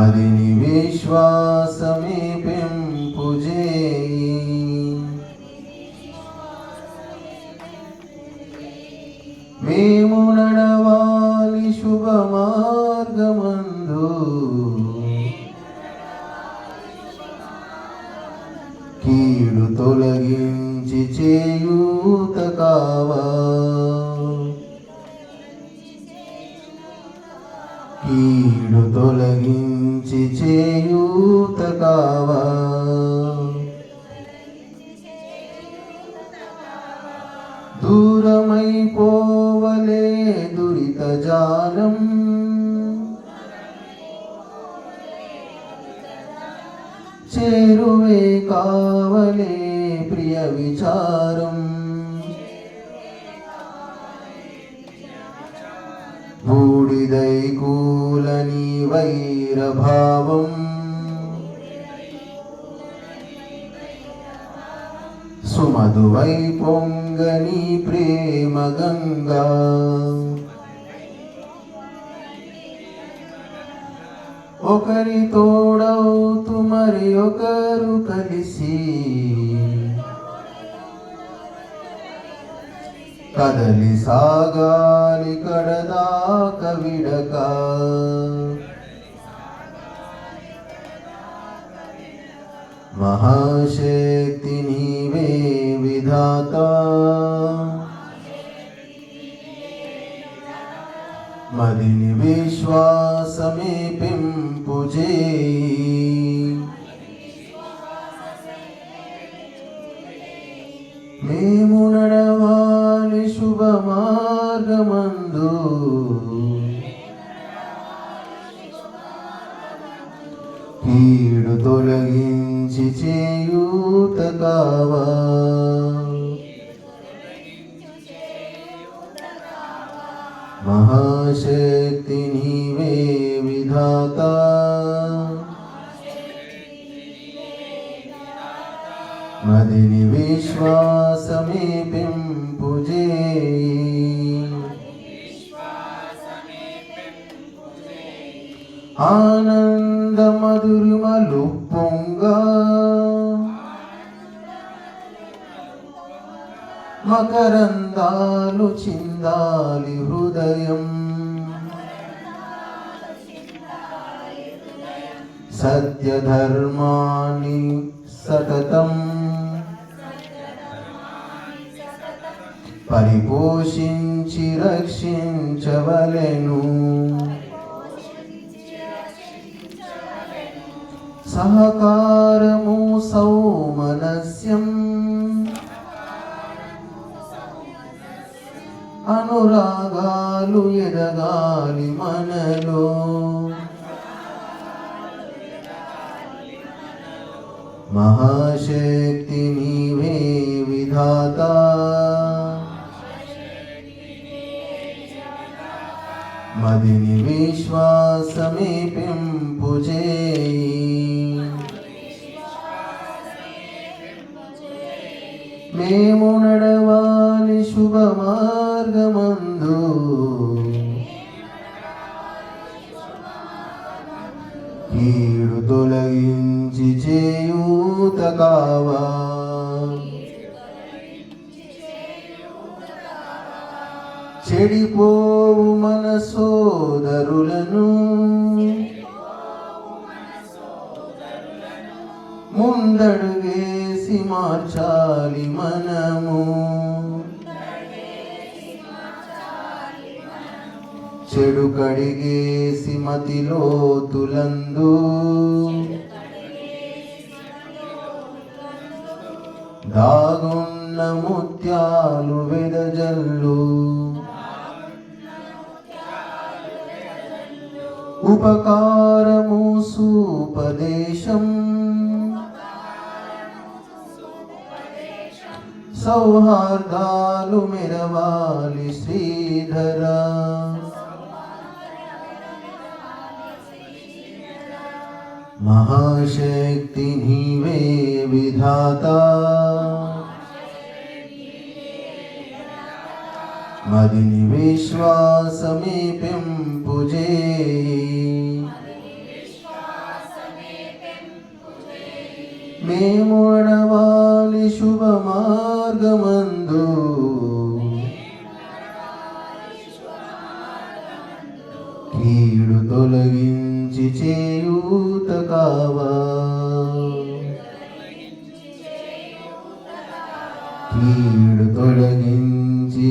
మదిని విశ్వాసమే పెంపు చేయి. మేము నడవాలి శుభ మార్గమందు, కీడు తొలగించి చేయూత కావా. కీడు తొలగించి చేయూత కావా. దూరమైపోవలే దురిత జాలం, చేరువే కావలే ప్రియ విచారం. బూడిదై కూలని వైరభావం, సుమధువై పొంగని ప్రేమ గంగా. ఒకరి తోడవుతూ మరి ఒకరు కలిసి కదలి సాగాలి కడదాక విడక. మహాశక్తి నీవే విధాత, మదిని విశ్వాసమే పెంపు చేయి. మేము నడవాలి శుభ మార్గమందు, కీడు తొలగించి చేయూత కావా. మహాశక్తి నీవే విధాత, మదిని విశ్వాసమే పెంపు చేయి. ఆనంద మధురిమలు పొంగా, మకరందాలు చిందాలి హృదయం. సత్యధర్మాన్ని సతతం పరిపోషించి రక్షించవలెను. సహకారము సౌమనస్యం, అనురాగాలు ఎదగాలి మనలో. మహాశక్తి నీవే విధాత, మదిని విశ్వాసమే పెంపు చేయి. మేము నడవాలి శుభ మార్గమందు, కీడు తొలగించి చేయూత కావా. చెడిపోవు మన సోదరులను ముందడుగేసి మార్చాలి మనము. చెడు కడిగేసి మతిలోతులందు దాగున్న ముత్యాలు వెదజల్లు. ఉపకారము సూపదేశం, సౌహార్దాలు మెరవాలి శ్రీధర. మహాశక్తి నీవే విధాత, మదిని విశ్వాసమే పెంపు చేయి. మేము నడవాలి శుభ మార్గమందు కీడు తొలగించి చేయూత కావా కీడు తొలగించి